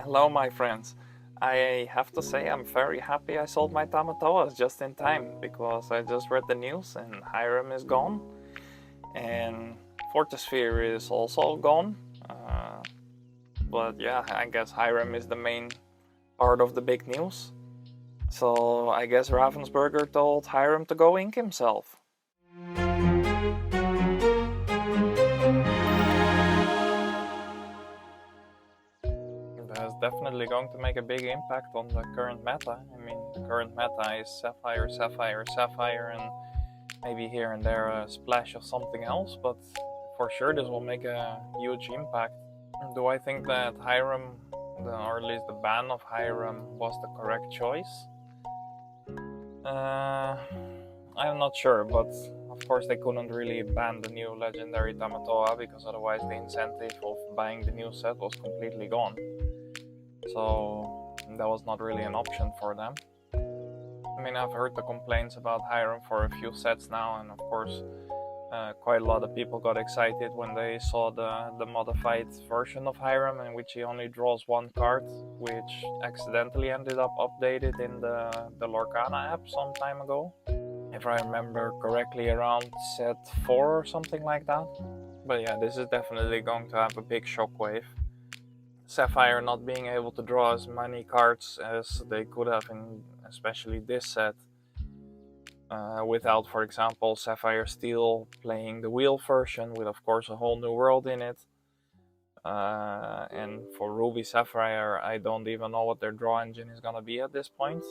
Hello, my friends. I have to say I'm very happy I sold my Tamatoas just in time because I just read the news and Hiram is gone and Fortisphere is also gone. But yeah, I guess Hiram is the main part of the big news. So I guess Ravensburger told Hiram to go ink himself. That's definitely going to make a big impact on the current meta. I mean, the current meta is Sapphire, Sapphire, Sapphire, and maybe here and there a splash of something else, but for sure this will make a huge impact. Do I think that Hiram, or at least the ban of Hiram, was the correct choice? I'm not sure, but of course they couldn't really ban the new legendary Tamatoa because otherwise the incentive of buying the new set was completely gone. So that was not really an option for them. I mean, I've heard the complaints about Hiram for a few sets now, and of course, quite a lot of people got excited when they saw the modified version of Hiram, in which he only draws one card, which accidentally ended up updated in the Lorcana app some time ago. If I remember correctly, around set 4 or something like that. But yeah, this is definitely going to have a big shockwave. Sapphire not being able to draw as many cards as they could have in especially this set, without, for example, Sapphire Steel playing the wheel version with, of course, a whole new world in it. And for Ruby Sapphire, I don't even know what their draw engine is gonna be at this point,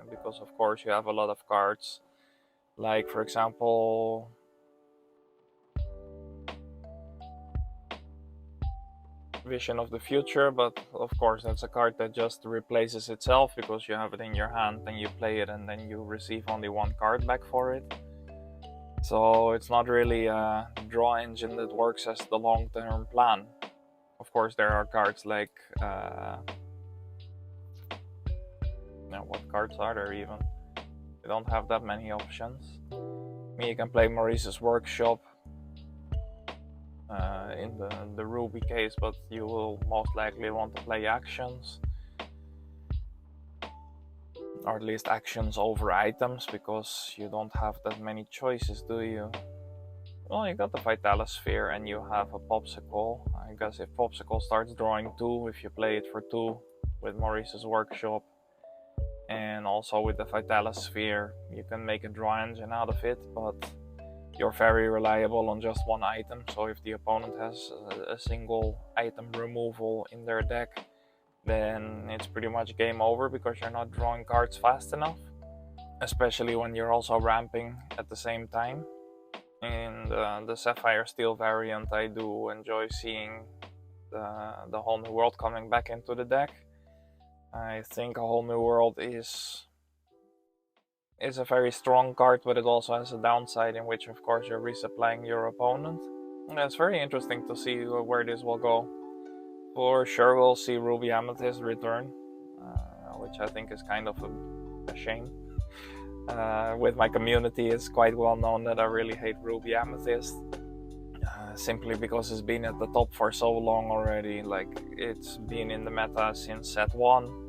because of course you have a lot of cards, like for example, Vision of the Future, but of course that's a card that just replaces itself because you have it in your hand and you play it and then you receive only one card back for it. So it's not really a draw engine that works as the long-term plan. Of course there are cards like what cards are there even? You don't have that many options. I mean, you can play Maurice's Workshop in the Ruby case, but you will most likely want to play actions, or at least actions over items, because you don't have that many choices, do you? Well, you got the Vitalosphere and you have a Popsicle. I guess if Popsicle starts drawing 2, if you play it for 2 with Maurice's Workshop and also with the Vitalosphere, you can make a draw engine out of it, but you're very reliable on just one item, so if the opponent has a single item removal in their deck, then it's pretty much game over because you're not drawing cards fast enough, especially when you're also ramping at the same time. In the Sapphire Steel variant, I do enjoy seeing the Whole New World coming back into the deck. I think a Whole New World is a very strong card, but it also has a downside in which, of course, you're resupplying your opponent. And it's very interesting to see where this will go. For sure, we'll see Ruby Amethyst return, which I think is kind of a shame. With my community, it's quite well known that I really hate Ruby Amethyst, simply because it's been at the top for so long already. Like, it's been in the meta since set 1.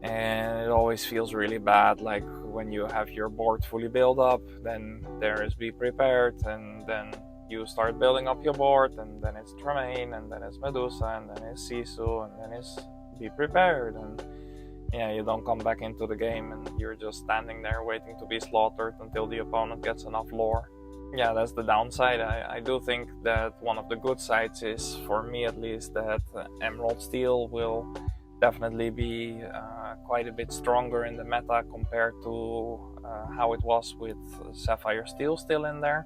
And it always feels really bad, like when you have your board fully built up, then there is Be Prepared, and then you start building up your board, and then it's Tremaine, and then it's Medusa, and then it's Sisu, and then it's Be Prepared, and yeah, you don't come back into the game, and you're just standing there waiting to be slaughtered until the opponent gets enough lore. Yeah, that's the downside. I do think that one of the good sides is, for me at least, that Emerald Steel will definitely be quite a bit stronger in the meta compared to how it was with Sapphire Steel still in there,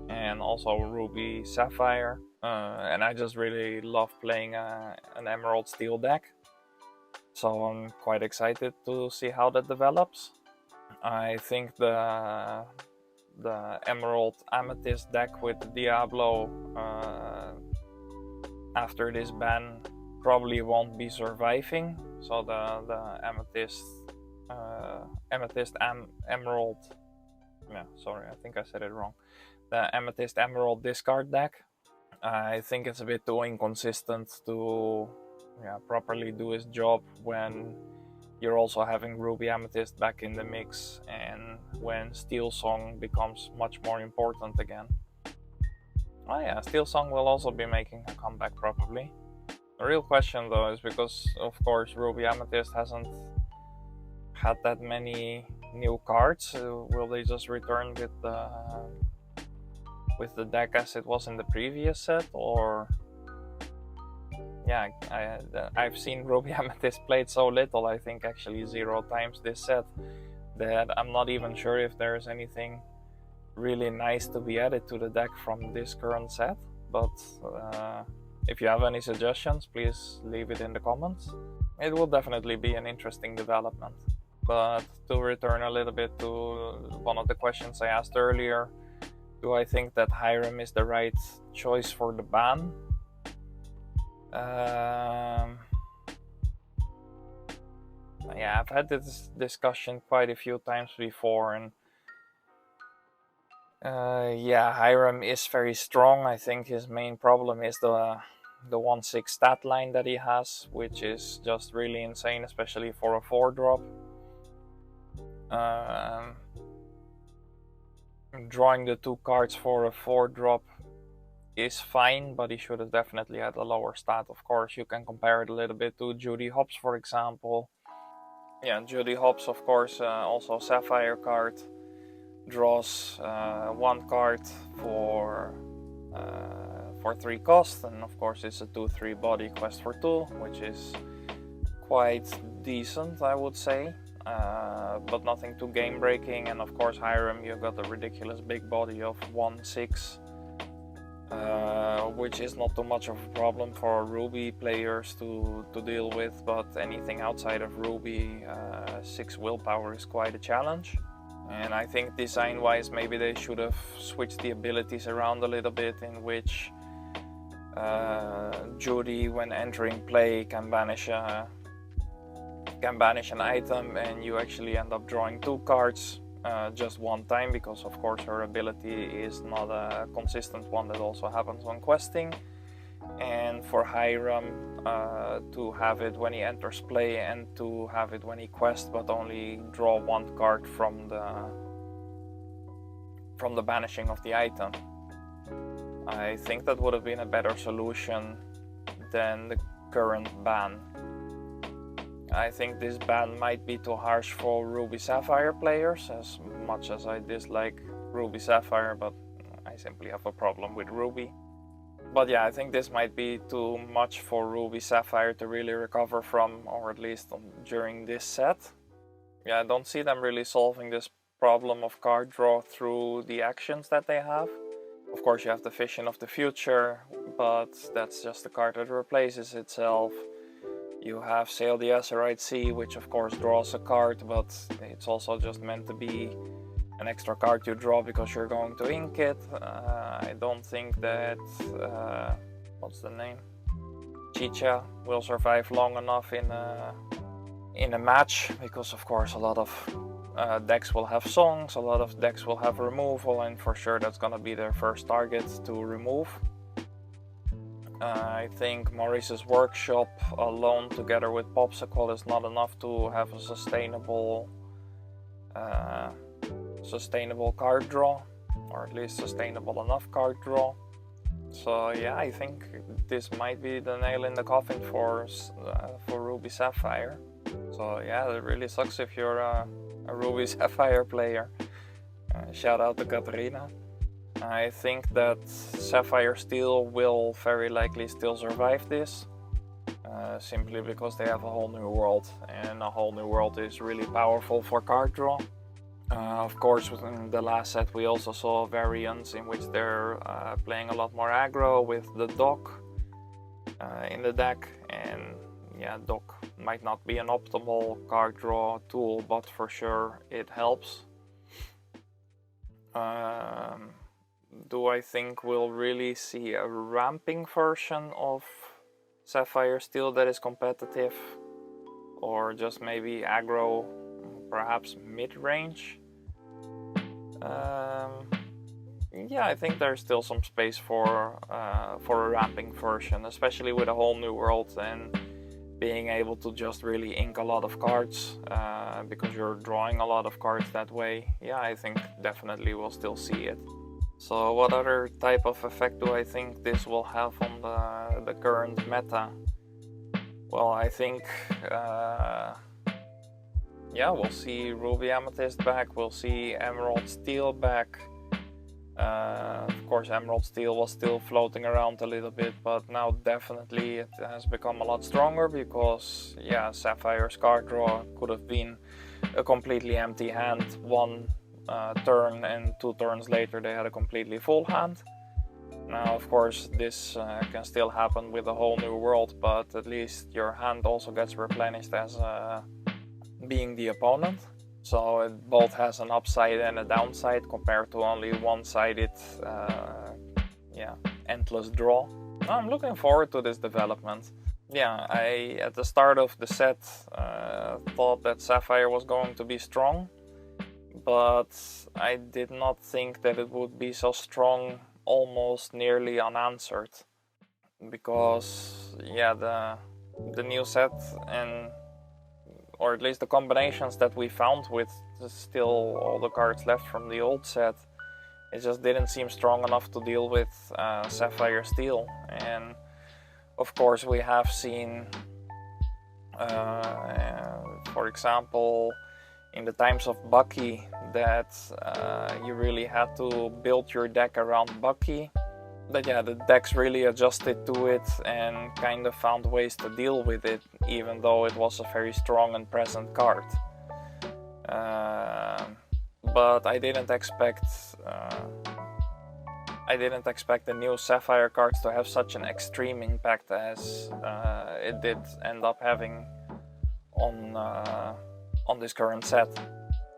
and also Ruby Sapphire. And I just really love playing an Emerald Steel deck, so I'm quite excited to see how that develops. I think the Emerald Amethyst deck with the Diablo after this ban probably won't be surviving. So the Amethyst Emerald, yeah, sorry, I think I said it wrong. The Amethyst Emerald discard deck, I think it's a bit too inconsistent to properly do his job when you're also having Ruby Amethyst back in the mix, and when Steel Song becomes much more important again. Oh yeah, Steel Song will also be making a comeback probably. The real question though is because of course Ruby Amethyst hasn't had that many new cards. Will they just return with the deck as it was in the previous set, or yeah, I've seen Ruby Amethyst played so little, I think actually 0 times this set, that I'm not even sure if there's anything really nice to be added to the deck from this current set. But if you have any suggestions, please leave it in the comments. It will definitely be an interesting development. But to return a little bit to one of the questions I asked earlier, do I think that Hiram is the right choice for the ban? Yeah, I've had this discussion quite a few times before, and yeah, Hiram is very strong. I think his main problem is the 1/6 stat line that he has, which is just really insane, especially for a 4-drop. Drawing the 2 cards for a 4-drop is fine, but he should have definitely had a lower stat. Of course, you can compare it a little bit to Judy Hopps, for example. Yeah, Judy Hopps, of course, also Sapphire card, draws 1 card for 3 cost, and of course it's a 2/3 body quest for 2, which is quite decent, I would say, but nothing too game breaking. And of course Hiram, you got a ridiculous big body of 1/6, which is not too much of a problem for Ruby players to deal with, but anything outside of Ruby, 6 willpower is quite a challenge. And I think design wise maybe they should have switched the abilities around a little bit, in which Judy, when entering play, can banish an item, and you actually end up drawing 2 cards just 1 time, because of course her ability is not a consistent one that also happens when questing. And for Hiram, to have it when he enters play and to have it when he quests, but only draw 1 card from the banishing of the item. I think that would have been a better solution than the current ban. I think this ban might be too harsh for Ruby Sapphire players, as much as I dislike Ruby Sapphire, but I simply have a problem with Ruby. But yeah, I think this might be too much for Ruby Sapphire to really recover from, or at least during this set. Yeah, I don't see them really solving this problem of card draw through the actions that they have. Of course you have the Vision of the Future, but that's just a card that replaces itself. You have Sail the Azerite Sea, which of course draws a card, but it's also just meant to be an extra card you draw because you're going to ink it. I don't think that, what's the name? Chicha will survive long enough in a match, because of course a lot of decks will have songs, a lot of decks will have removal, and for sure that's gonna be their first target to remove. I think Maurice's Workshop alone together with Popsicle is not enough to have a sustainable card draw, or at least sustainable enough card draw. So yeah, I think this might be the nail in the coffin for Ruby Sapphire. So yeah, it really sucks if you're a Ruby Sapphire player. Shout out to Katarina. I think that Sapphire Steel will very likely still survive this, simply because they have a whole new world, and a whole new world is really powerful for card draw. Of course, within the last set we also saw variants in which they're playing a lot more aggro with the Dock in the deck, and yeah, Dock might not be an optimal card draw tool, but for sure it helps. Do I think we'll really see a ramping version of Sapphire Steel that is competitive, or just maybe aggro, perhaps mid-range? Yeah, I think there's still some space for a ramping version, especially with a whole new world, and being able to just really ink a lot of cards because you're drawing a lot of cards that way. Yeah, I think definitely we'll still see it. So what other type of effect do I think this will have on the current meta? Well, I think yeah, we'll see Ruby Amethyst back, we'll see Emerald Steel back. Of course, Emerald Steel was still floating around a little bit, but now definitely it has become a lot stronger because, yeah, Sapphire's card draw could have been a completely empty hand one turn, and 2 turns later they had a completely full hand. Now, of course, this can still happen with a whole new world, but at least your hand also gets replenished as being the opponent. So it both has an upside and a downside compared to only one-sided, yeah, endless draw. I'm looking forward to this development. Yeah, I at the start of the set thought that Sapphire was going to be strong, but I did not think that it would be so strong, almost nearly unanswered. Because yeah, the new set and or at least the combinations that we found with still all the cards left from the old set, it just didn't seem strong enough to deal with Sapphire Steel. And of course we have seen, for example, in the times of Bucky, that you really had to build your deck around Bucky. But yeah, the decks really adjusted to it and kind of found ways to deal with it, even though it was a very strong and present card. But I didn't expect the new Sapphire cards to have such an extreme impact as it did end up having on this current set.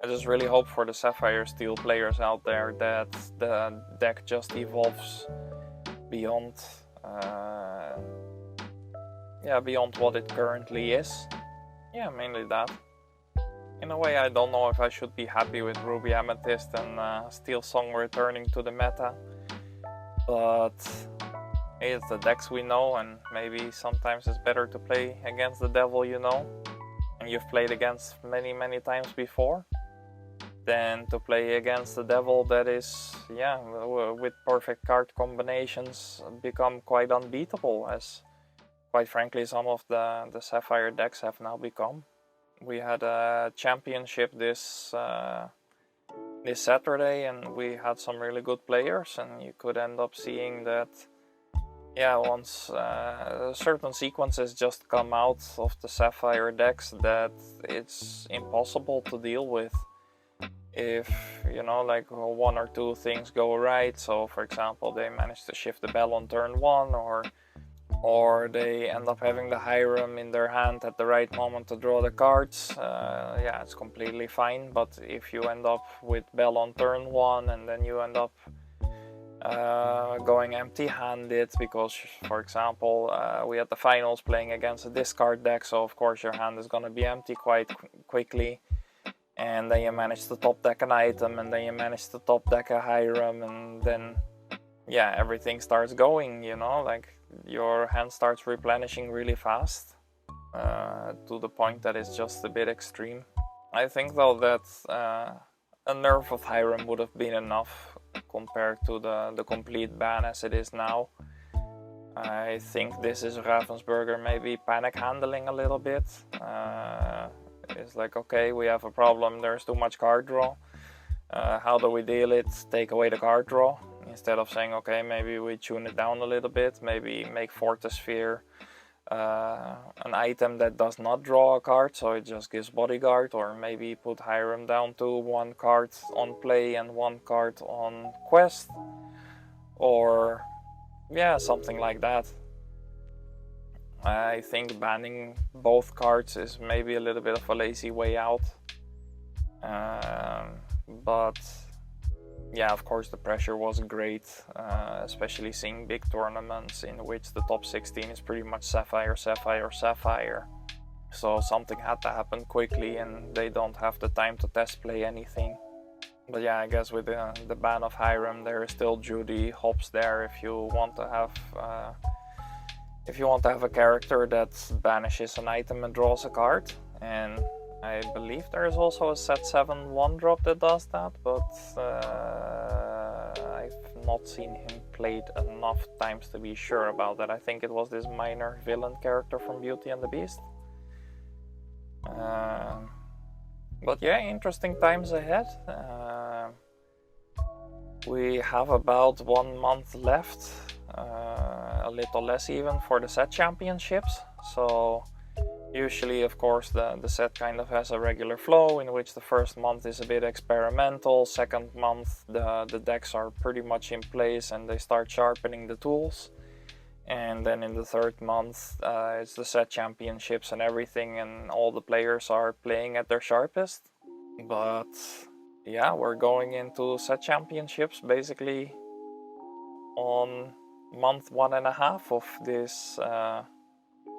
I just really hope for the Sapphire Steel players out there that the deck just evolves beyond beyond what it currently is. Yeah, mainly that. In a way, I don't know if I should be happy with Ruby Amethyst and Steel Song returning to the meta, but it's the decks we know, and maybe sometimes it's better to play against the devil you know and you've played against many times before, than to play against the devil that is, yeah, with perfect card combinations become quite unbeatable, as quite frankly some of the Sapphire decks have now become. We had a championship this Saturday and we had some really good players, and you could end up seeing that, yeah, once certain sequences just come out of the Sapphire decks that it's impossible to deal with. If, you know, like 1 or 2 things go right, so for example they manage to shift the bell on turn 1, or they end up having the Hiram in their hand at the right moment to draw the cards, yeah, it's completely fine. But if you end up with bell on turn 1 and then you end up going empty-handed because, for example, we had the finals playing against a discard deck, so of course your hand is going to be empty quite quickly. And then you manage to top deck an item, and then you manage to top deck a Hiram, and then, yeah, everything starts going, you know, like your hand starts replenishing really fast, to the point that it's just a bit extreme. I think though that a nerf of Hiram would have been enough compared to the complete ban as it is now. I think this is Ravensburger maybe panic handling a little bit. It's like, okay, we have a problem, there's too much card draw. How do we deal it? Take away the card draw. Instead of saying, okay, maybe we tune it down a little bit, maybe make Fortisphere an item that does not draw a card, so it just gives bodyguard, or maybe put Hiram down to 1 card on play and 1 card on quest, or yeah, something like that. I think banning both cards is maybe a little bit of a lazy way out, but yeah, of course the pressure was great, especially seeing big tournaments in which the top 16 is pretty much Sapphire, Sapphire, Sapphire. So something had to happen quickly and they don't have the time to test play anything. But yeah, I guess with the ban of Hiram, there is still Judy, Hobbs there if you want to have if you want to have a character that banishes an item and draws a card, and I believe there is also a set 7 1-drop that does that, but I've not seen him played enough times to be sure about that. I think it was this minor villain character from Beauty and the Beast. But yeah, interesting times ahead. We have about 1 month left, a little less even, for the set championships. So usually, of course, the set kind of has a regular flow in which the first month is a bit experimental, second month the decks are pretty much in place and they start sharpening the tools. And then in the third month, it's the set championships and everything, and all the players are playing at their sharpest. But yeah, we're going into set championships basically on month 1.5 of this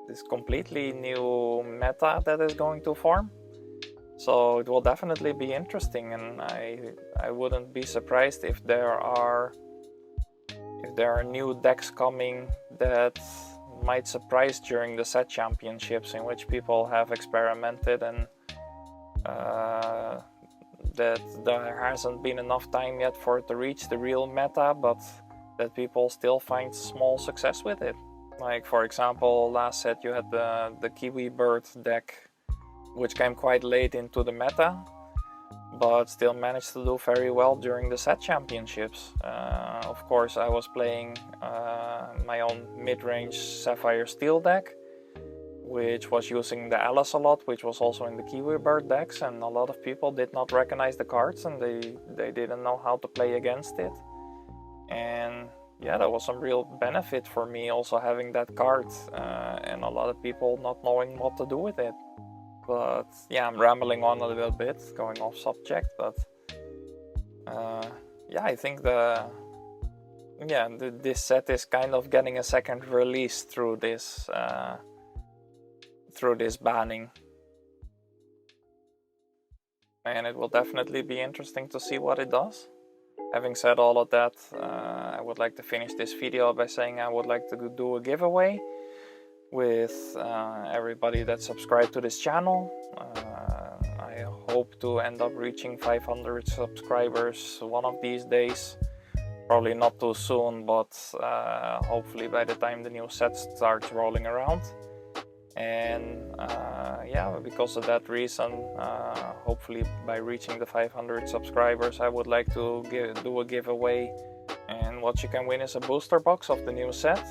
this completely new meta that is going to form. So it will definitely be interesting, and I wouldn't be surprised if there are new decks coming that might surprise during the set championships, in which people have experimented and that there hasn't been enough time yet for it to reach the real meta, but that people still find small success with it. Like, for example, last set you had the Kiwi Bird deck, which came quite late into the meta, but still managed to do very well during the set championships. Of course, I was playing my own mid-range Sapphire Steel deck, which was using the Alice a lot, which was also in the Kiwi Bird decks, and a lot of people did not recognize the cards and they didn't know how to play against it. And yeah, that was some real benefit for me also having that card, and a lot of people not knowing what to do with it. But yeah, I'm rambling on a little bit, going off subject, but yeah, I think this set is kind of getting a second release through this banning, and it will definitely be interesting to see what it does. Having said all of that, I would like to finish this video by saying I would like to do a giveaway with everybody that subscribed to this channel. I hope to end up reaching 500 subscribers one of these days. Probably not too soon, but hopefully by the time the new set starts rolling around. And yeah, because of that reason, hopefully by reaching the 500 subscribers, I would like to do a giveaway. And what you can win is a booster box of the new set,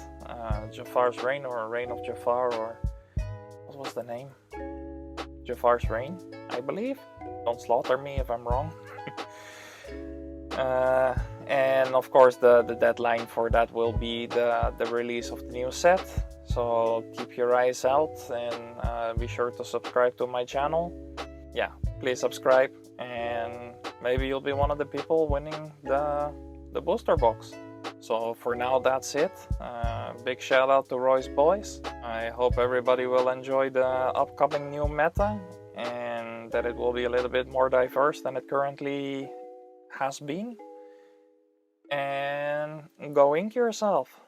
Jafar's Reign, or Reign of Jafar, or what was the name? Jafar's Reign, I believe. Don't slaughter me if I'm wrong. And of course the deadline for that will be the release of the new set. So keep your eyes out, and be sure to subscribe to my channel. Yeah, please subscribe, and maybe you'll be one of the people winning the booster box. So for now, that's it. Big shout out to Roy's Boys. I hope everybody will enjoy the upcoming new meta, and that it will be a little bit more diverse than it currently has been. And go ink yourself.